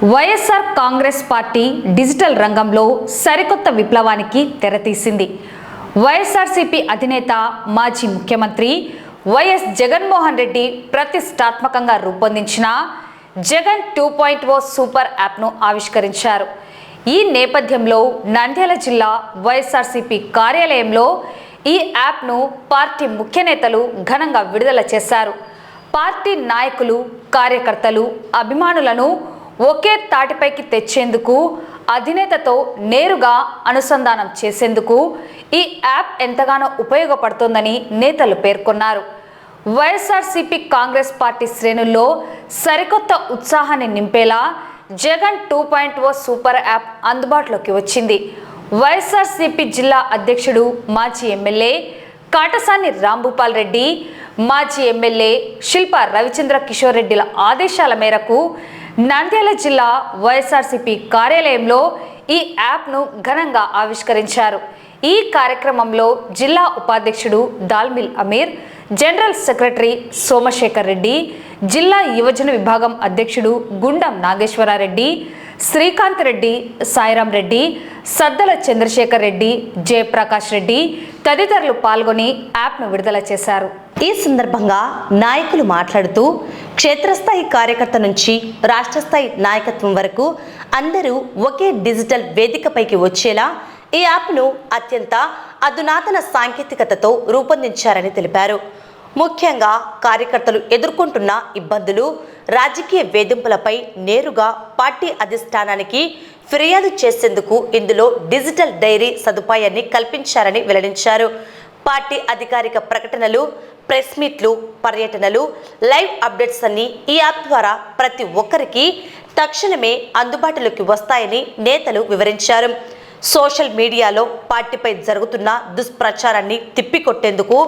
YSR Congress party digital రంగంలో సరికొత్త విప్లవానికి తెరతీసింది. వైఎస్ఆర్సీపీ అధినేత మాజీ ముఖ్యమంత్రి వైఎస్ జగన్మోహన్ రెడ్డి ప్రతిష్టాత్మకంగా రూపొందించిన జగన్ 2.0 సూపర్ యాప్ను ఆవిష్కరించారు. ఈ నేపథ్యంలో నంద్యాల జిల్లా వైఎస్ఆర్సీపీ కార్యాలయంలో ఈ యాప్ను పార్టీ ముఖ్య నేతలు ఘనంగా విడుదల చేశారు. పార్టీ నాయకులు, కార్యకర్తలు, అభిమానులను ఒకే తాటిపైకి తెచ్చేందుకు, అధినేతతో నేరుగా అనుసంధానం చేసేందుకు ఈ యాప్ ఎంతగానో ఉపయోగపడుతోందని నేతలు పేర్కొన్నారు. వైఎస్ఆర్సీపీ కాంగ్రెస్ పార్టీ శ్రేణుల్లో సరికొత్త ఉత్సాహాన్ని నింపేలా జగన్ 2.0 సూపర్ యాప్ అందుబాటులోకి వచ్చింది. వైఎస్ఆర్సీపీ జిల్లా అధ్యక్షుడు, మాజీ ఎమ్మెల్యే కాటసాని రాంభూపాల్ రెడ్డి, మాజీ ఎమ్మెల్యే శిల్పా రవిచంద్ర కిషోర్ రెడ్డిల ఆదేశాల మేరకు నంద్యాల జిల్లా వైఎస్ఆర్సీపీ కార్యాలయంలో ఈ యాప్ను ఘనంగా ఆవిష్కరించారు. ఈ కార్యక్రమంలో జిల్లా ఉపాధ్యక్షుడు దాల్మిల్ అమీర్, జనరల్ సెక్రటరీ సోమశేఖర్ రెడ్డి, జిల్లా యువజన విభాగం అధ్యక్షుడు గుండం నాగేశ్వరారెడ్డి, శ్రీకాంత్ రెడ్డి, సాయిరాం రెడ్డి, సద్దల చంద్రశేఖర్ రెడ్డి, జయప్రకాష్ రెడ్డి తదితరులు పాల్గొని యాప్ను విడుదల చేశారు. ఈ సందర్భంగా నాయకులు మాట్లాడుతూ, క్షేత్రస్థాయి కార్యకర్త నుంచి రాష్ట్ర స్థాయి నాయకత్వం వరకు అందరూ ఒకే డిజిటల్ వేదికపైకి వచ్చేలా ఈ యాప్ను అత్యంత అధునాతన సాంకేతికతతో రూపొందించారని తెలిపారు. ముఖ్యంగా కార్యకర్తలు ఎదుర్కొంటున్న ఇబ్బందులు, రాజకీయ వేధింపులపై నేరుగా పార్టీ అధిష్టానానికి ఫిర్యాదు చేసేందుకు ఇందులో డిజిటల్ డైరీ సదుపాయాన్ని కల్పించారని వెల్లడించారు. పార్టీ అధికారిక ప్రకటనలు, ప్రెస్ మీట్లు, పర్యటనలు, లైవ్ అప్డేట్స్ అన్ని ఈ యాప్ ద్వారా ప్రతి ఒక్కరికి తక్షణమే అందుబాటులోకి వస్తాయని నేతలు వివరించారు. సోషల్ మీడియాలో పార్టీపై జరుగుతున్న దుష్ప్రచారాన్ని తిప్పికొట్టేందుకు,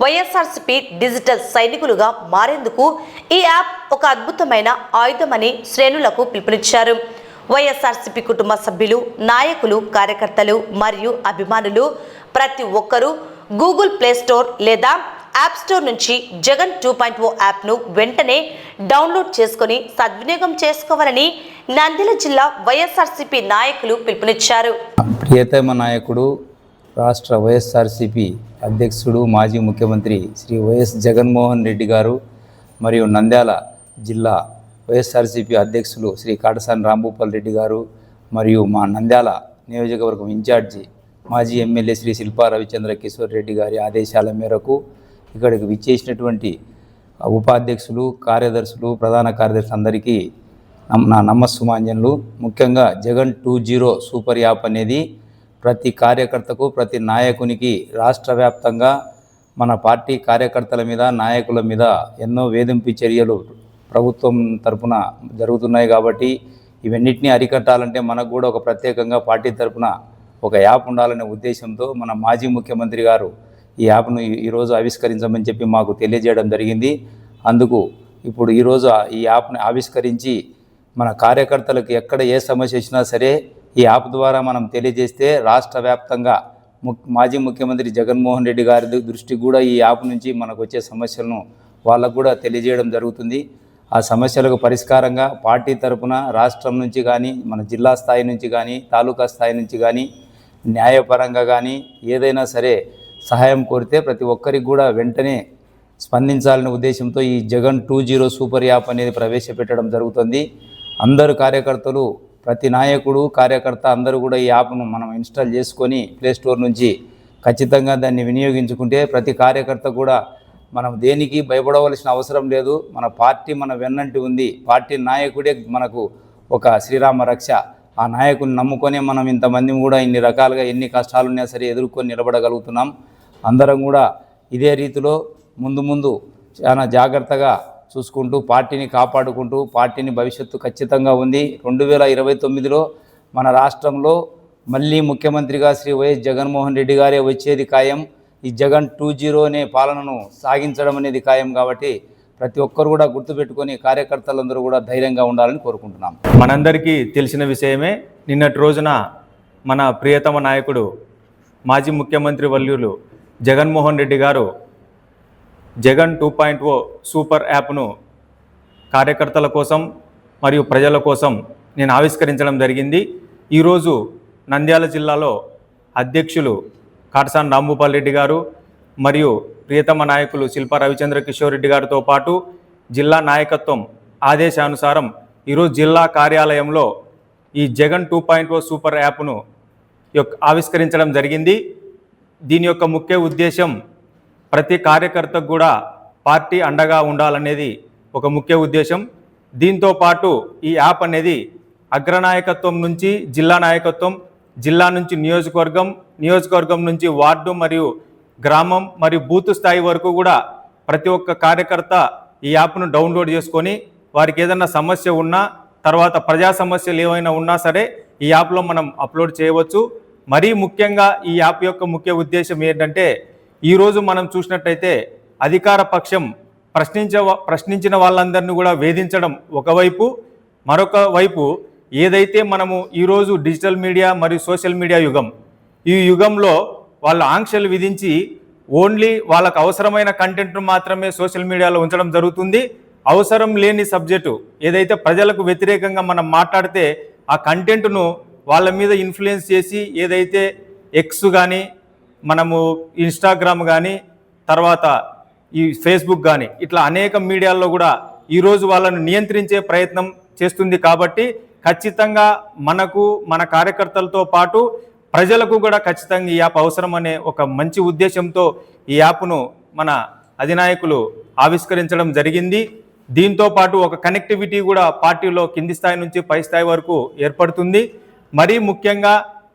వైఎస్ఆర్సీపీ డిజిటల్ సైనికులుగా మారేందుకు ఈ యాప్ ఒక అద్భుతమైన ఆయుధమని శ్రేణులకు పిలుపునిచ్చారు. వైఎస్ఆర్సీపీ కుటుంబ సభ్యులు, నాయకులు, కార్యకర్తలు మరియు అభిమానులు ప్రతి ఒక్కరూ గూగుల్ ప్లే స్టోర్ లేదా యాప్ స్టోర్ నుంచి జగన్ 2.0 యాప్ను వెంటనే డౌన్లోడ్ చేసుకుని సద్వినియోగం చేసుకోవాలని నంద్యాల జిల్లా వైఎస్ఆర్సీపీ నాయకులు పిలుపునిచ్చారు. ప్రియతమ నాయకుడు, రాష్ట్ర వైఎస్ఆర్సీపీ అధ్యక్షుడు, మాజీ ముఖ్యమంత్రి శ్రీ వైఎస్ జగన్మోహన్ రెడ్డి గారు మరియు నంద్యాల జిల్లా వైఎస్ఆర్సీపీ అధ్యక్షులు శ్రీ కాటసాని రాంభూపాల్ రెడ్డి గారు మరియు మా నంద్యాల నియోజకవర్గం ఇన్ఛార్జి మాజీ ఎమ్మెల్యే శ్రీ శిల్పా రవిచంద్ర కిషోర్ రెడ్డి గారి ఆదేశాల మేరకు ఇక్కడికి విచ్చేసినటువంటి ఉపాధ్యక్షులు, కార్యదర్శులు, ప్రధాన కార్యదర్శి అందరికీ నా నమస్సుమాంజనులు. ముఖ్యంగా జగన్ 2.0 సూపర్ యాప్ అనేది ప్రతి కార్యకర్తకు, ప్రతి నాయకునికి రాష్ట్ర వ్యాప్తంగా మన పార్టీ కార్యకర్తల మీద, నాయకుల మీద ఎన్నో వేధింపు చర్యలు ప్రభుత్వం తరపున జరుగుతున్నాయి. కాబట్టి ఇవన్నిటిని అరికట్టాలంటే మనకు కూడా ఒక ప్రత్యేకంగా పార్టీ తరపున ఒక యాప్ ఉండాలనే ఉద్దేశంతో మన మాజీ ముఖ్యమంత్రి గారు ఈ యాప్ను ఈరోజు ఆవిష్కరించమని చెప్పి మాకు తెలియజేయడం జరిగింది. అందుకు ఇప్పుడు ఈరోజు ఈ యాప్ని ఆవిష్కరించి మన కార్యకర్తలకు ఎక్కడ ఏ సమస్య వచ్చినా సరే ఈ యాప్ ద్వారా మనం తెలియజేస్తే రాష్ట్ర వ్యాప్తంగా మాజీ ముఖ్యమంత్రి జగన్మోహన్ రెడ్డి గారి దృష్టికి కూడా ఈ యాప్ నుంచి మనకు వచ్చే సమస్యలను వాళ్ళకు కూడా తెలియజేయడం జరుగుతుంది. ఆ సమస్యలకు పరిష్కారంగా పార్టీ తరపున రాష్ట్రం నుంచి కానీ, మన జిల్లా స్థాయి నుంచి కానీ, తాలూకా స్థాయి నుంచి కానీ, న్యాయపరంగా కానీ ఏదైనా సరే సహాయం కోరితే ప్రతి ఒక్కరికి కూడా వెంటనే స్పందించాలనే ఉద్దేశంతో ఈ జగన్ 2.0 సూపర్ యాప్ అనేది ప్రవేశపెట్టడం జరుగుతుంది. అందరు కార్యకర్తలు, ప్రతి నాయకుడు, కార్యకర్త అందరూ కూడా ఈ యాప్ను మనం ఇన్స్టాల్ చేసుకొని ప్లేస్టోర్ నుంచి ఖచ్చితంగా దాన్ని వినియోగించుకుంటే ప్రతి కార్యకర్త కూడా మనం దేనికి భయపడవలసిన అవసరం లేదు. మన పార్టీ మన వెన్నంటి ఉంది. పార్టీ నాయకుడే మనకు ఒక శ్రీరామ రక్ష. ఆ నాయకుని నమ్ముకొని మనం ఇంతమంది కూడా ఇన్ని రకాలుగా ఎన్ని కష్టాలున్నా సరే ఎదుర్కొని నిలబడగలుగుతున్నాం. అందరం కూడా ఇదే రీతిలో ముందు చాలా జాగ్రత్తగా చూసుకుంటూ పార్టీని కాపాడుకుంటూ పార్టీని భవిష్యత్తు ఖచ్చితంగా ఉంది. 2029లో మన రాష్ట్రంలో మళ్ళీ ముఖ్యమంత్రిగా శ్రీ వైఎస్ జగన్మోహన్ రెడ్డి గారే వచ్చేది ఖాయం. ఈ జగన్ 2.0 అనే పాలనను సాగించడం అనేది ఖాయం. కాబట్టి ప్రతి ఒక్కరు కూడా గుర్తుపెట్టుకొని కార్యకర్తలందరూ కూడా ధైర్యంగా ఉండాలని కోరుకుంటున్నాం. మనందరికీ తెలిసిన విషయమే, నిన్నటి రోజున మన ప్రియతమ నాయకుడు, మాజీ ముఖ్యమంత్రి వర్యులు జగన్మోహన్ రెడ్డి గారు జగన్ 2.0 సూపర్ యాప్ను కార్యకర్తల కోసం మరియు ప్రజల కోసం నేను ఆవిష్కరించడం జరిగింది. ఈరోజు నంద్యాల జిల్లాలో అధ్యక్షులు కాటసాని రాంభూపాల్ రెడ్డి గారు మరియు ప్రియతమ నాయకులు శిల్పా రవిచంద్ర కిషోర్ రెడ్డి గారితో పాటు జిల్లా నాయకత్వం ఆదేశానుసారం ఈరోజు జిల్లా కార్యాలయంలో ఈ జగన్ 2.0 సూపర్ యాప్ను ఆవిష్కరించడం జరిగింది. దీని యొక్క ముఖ్య ఉద్దేశం ప్రతి కార్యకర్తకు కూడా పార్టీ అండగా ఉండాలనేది ఒక ముఖ్య ఉద్దేశం. దీంతో పాటు ఈ యాప్ అనేది అగ్రనాయకత్వం నుంచి జిల్లా నాయకత్వం, జిల్లా నుంచి నియోజకవర్గం నుంచి వార్డు మరియు గ్రామం మరియు బూత్ స్థాయి వరకు కూడా ప్రతి ఒక్క కార్యకర్త ఈ యాప్ను డౌన్లోడ్ చేసుకొని వారికి ఏదైనా సమస్య ఉన్నా, తర్వాత ప్రజా సమస్యలు ఏమైనా ఉన్నా సరే ఈ యాప్లో మనం అప్లోడ్ చేయవచ్చు. మరీ ముఖ్యంగా ఈ యాప్ యొక్క ముఖ్య ఉద్దేశం ఏంటంటే, ఈరోజు మనం చూసినట్టయితే అధికార పక్షం ప్రశ్నించిన వాళ్ళందరినీ కూడా వేధించడం ఒకవైపు, మరొక వైపు ఏదైతే మనము ఈరోజు డిజిటల్ మీడియా మరియు సోషల్ మీడియా యుగం, ఈ యుగంలో వాళ్ళ ఆంక్షలు విధించి ఓన్లీ వాళ్ళకు అవసరమైన కంటెంట్ను మాత్రమే సోషల్ మీడియాలో ఉంచడం జరుగుతుంది. అవసరం లేని సబ్జెక్టు ఏదైతే ప్రజలకు వ్యతిరేకంగా మనం మాట్లాడితే ఆ కంటెంట్ను వాళ్ళ మీద ఇన్ఫ్లుయెన్స్ చేసి ఏదైతే ఎక్స్ కానీ, మనము ఇన్స్టాగ్రామ్ కానీ, తర్వాత ఈ ఫేస్బుక్ కానీ ఇట్లా అనేక మీడియాల్లో కూడా ఈరోజు వాళ్ళను నియంత్రించే ప్రయత్నం చేస్తుంది. కాబట్టి ఖచ్చితంగా మనకు, మన కార్యకర్తలతో పాటు ప్రజలకు కూడా ఖచ్చితంగా ఈ యాప్ అవసరం అనే ఒక మంచి ఉద్దేశంతో ఈ యాప్ను మన అధినాయకులు ఆవిష్కరించడం జరిగింది. దీంతో పాటు ఒక కనెక్టివిటీ కూడా పార్టీలో కింది స్థాయి నుంచి పై స్థాయి వరకు ఏర్పడుతుంది. మరీ ముఖ్యంగా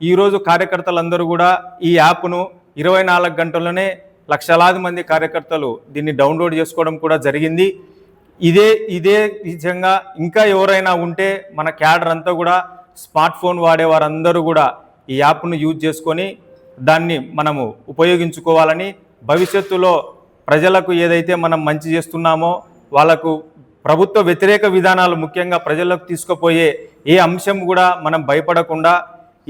ఈరోజు కార్యకర్తలందరూ కూడా ఈ యాప్ను 24 గంటల్లోనే లక్షలాది మంది కార్యకర్తలు దీన్ని డౌన్లోడ్ చేసుకోవడం కూడా జరిగింది. ఇదే విధంగా ఇంకా ఎవరైనా ఉంటే మన క్యాడర్ అంతా కూడా స్మార్ట్ ఫోన్ వాడే వారందరూ కూడా ఈ యాప్ను యూజ్ చేసుకొని దాన్ని మనము ఉపయోగించుకోవాలని, భవిష్యత్తులో ప్రజలకు ఏదైతే మనం మంచి చేస్తున్నామో వాళ్ళకు ప్రభుత్వ వ్యతిరేక విధానాలు ముఖ్యంగా ప్రజలకు తీసుకుపోయే ఏ అంశం కూడా మనం భయపడకుండా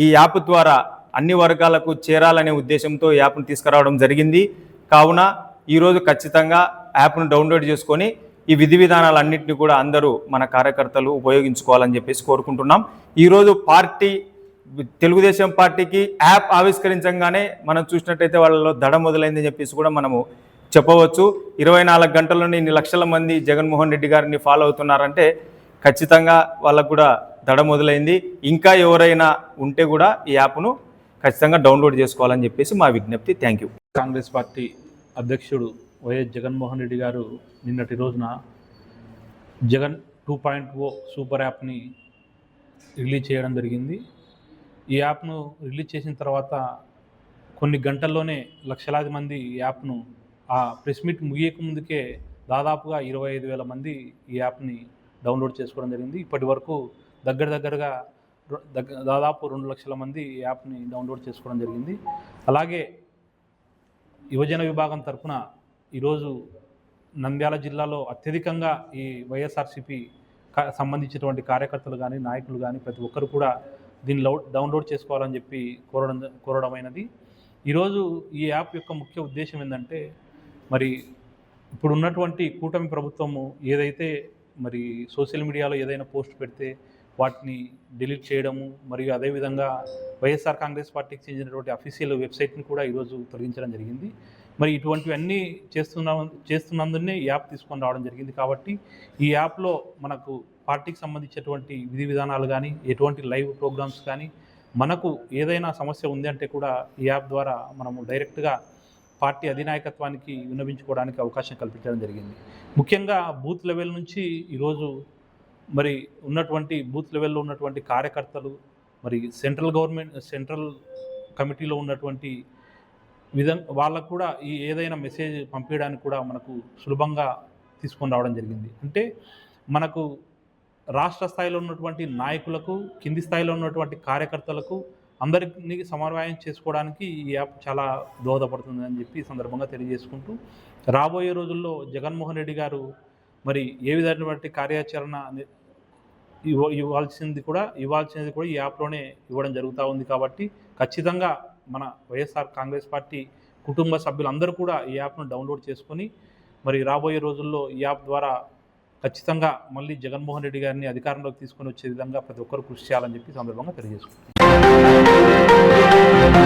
ఈ యాప్ ద్వారా అన్ని వర్గాలకు చేరాలనే ఉద్దేశంతో ఈ యాప్ను తీసుకురావడం జరిగింది. కావున ఈరోజు ఖచ్చితంగా యాప్ను డౌన్లోడ్ చేసుకొని ఈ విధి విధానాలన్నింటినీ కూడా అందరూ మన కార్యకర్తలు ఉపయోగించుకోవాలని చెప్పేసి కోరుకుంటున్నాం. ఈరోజు తెలుగుదేశం పార్టీకి యాప్ ఆవిష్కరించగానే మనం చూసినట్టయితే వాళ్ళలో దడ మొదలైందని చెప్పేసి కూడా మనము చెప్పవచ్చు. 24 గంటల్లోనే ఇన్ని లక్షల మంది జగన్మోహన్ రెడ్డి గారిని ఫాలో అవుతున్నారంటే ఖచ్చితంగా వాళ్ళకు కూడా దడ మొదలైంది. ఇంకా ఎవరైనా ఉంటే కూడా ఈ యాప్ను ఖచ్చితంగా డౌన్లోడ్ చేసుకోవాలని చెప్పేసి మా విజ్ఞప్తి. Thank you. కాంగ్రెస్ పార్టీ అధ్యక్షుడు వైఎస్ జగన్మోహన్ రెడ్డి గారు నిన్నటి రోజున జగన్ 2.0 సూపర్ యాప్ని రిలీజ్ చేయడం జరిగింది. ఈ యాప్ను రిలీజ్ చేసిన తర్వాత కొన్ని గంటల్లోనే లక్షలాది మంది ఈ యాప్ను ఆ ప్రెస్ మీట్ ముగియక ముందుకే దాదాపుగా 25,000 మంది ఈ యాప్ని డౌన్లోడ్ చేసుకోవడం జరిగింది. ఇప్పటి వరకు దగ్గరగా దాదాపు 2 లక్షల మంది ఈ యాప్ని డౌన్లోడ్ చేసుకోవడం జరిగింది. అలాగే యువజన విభాగం తరఫున ఈరోజు నంద్యాల జిల్లాలో అత్యధికంగా ఈ వైఎస్ఆర్సీపీ సంబంధించినటువంటి కార్యకర్తలు కానీ, నాయకులు కానీ ప్రతి ఒక్కరు కూడా దీన్ని డౌన్లోడ్ చేసుకోవాలని చెప్పి కోరడమైనది. ఈరోజు ఈ యాప్ యొక్క ముఖ్య ఉద్దేశం ఏంటంటే, మరి ఇప్పుడు ఉన్నటువంటి కూటమి ప్రభుత్వము ఏదైతే మరి సోషల్ మీడియాలో ఏదైనా పోస్ట్ పెడితే వాటిని డిలీట్ చేయడము, మరియు అదేవిధంగా వైఎస్ఆర్ కాంగ్రెస్ పార్టీకి చెందినటువంటి అఫీషియల్ వెబ్సైట్ని కూడా ఈరోజు తొలగించడం జరిగింది. మరి ఇటువంటివన్నీ చేస్తున్నందునే ఈ యాప్ తీసుకొని రావడం జరిగింది. కాబట్టి ఈ యాప్లో మనకు పార్టీకి సంబంధించినటువంటి విధి విధానాలు కానీ, ఎటువంటి లైవ్ ప్రోగ్రామ్స్ కానీ, మనకు ఏదైనా సమస్య ఉంది అంటే కూడా ఈ యాప్ ద్వారా మనము డైరెక్ట్గా పార్టీ అధినాయకత్వానికి విన్నవించుకోవడానికి అవకాశం కల్పించడం జరిగింది. ముఖ్యంగా బూత్ లెవెల్ నుంచి ఈరోజు మరి ఉన్నటువంటి బూత్ లెవెల్లో ఉన్నటువంటి కార్యకర్తలు, మరి సెంట్రల్ కమిటీలో ఉన్నటువంటి వాళ్ళకు కూడా ఈ ఏదైనా మెసేజ్ పంపించడానికి కూడా మనకు సులభంగా తీసుకొని రావడం జరిగింది. అంటే మనకు రాష్ట్ర స్థాయిలో ఉన్నటువంటి నాయకులకు, కింది స్థాయిలో ఉన్నటువంటి కార్యకర్తలకు అందరినీ సమన్వయం చేసుకోవడానికి ఈ యాప్ చాలా దోహదపడుతుందని చెప్పి ఈ సందర్భంగా తెలియజేసుకుంటూ, రాబోయే రోజుల్లో జగన్మోహన్ రెడ్డి గారు మరి ఏ విధమైనటువంటి కార్యాచరణ ఇవ్వాల్సింది కూడా ఈ యాప్లోనే ఇవ్వడం జరుగుతూ ఉంది. కాబట్టి ఖచ్చితంగా మన వైఎస్ఆర్ కాంగ్రెస్ పార్టీ కుటుంబ సభ్యులందరూ కూడా ఈ యాప్ను డౌన్లోడ్ చేసుకొని మరి రాబోయే రోజుల్లో ఈ యాప్ ద్వారా ఖచ్చితంగా మళ్ళీ జగన్మోహన్ రెడ్డి గారిని అధికారంలోకి తీసుకొని వచ్చే విధంగా ప్రతి ఒక్కరు కృషి చేయాలని చెప్పి ఈ సందర్భంగా తెలియజేసుకుంటున్నాను.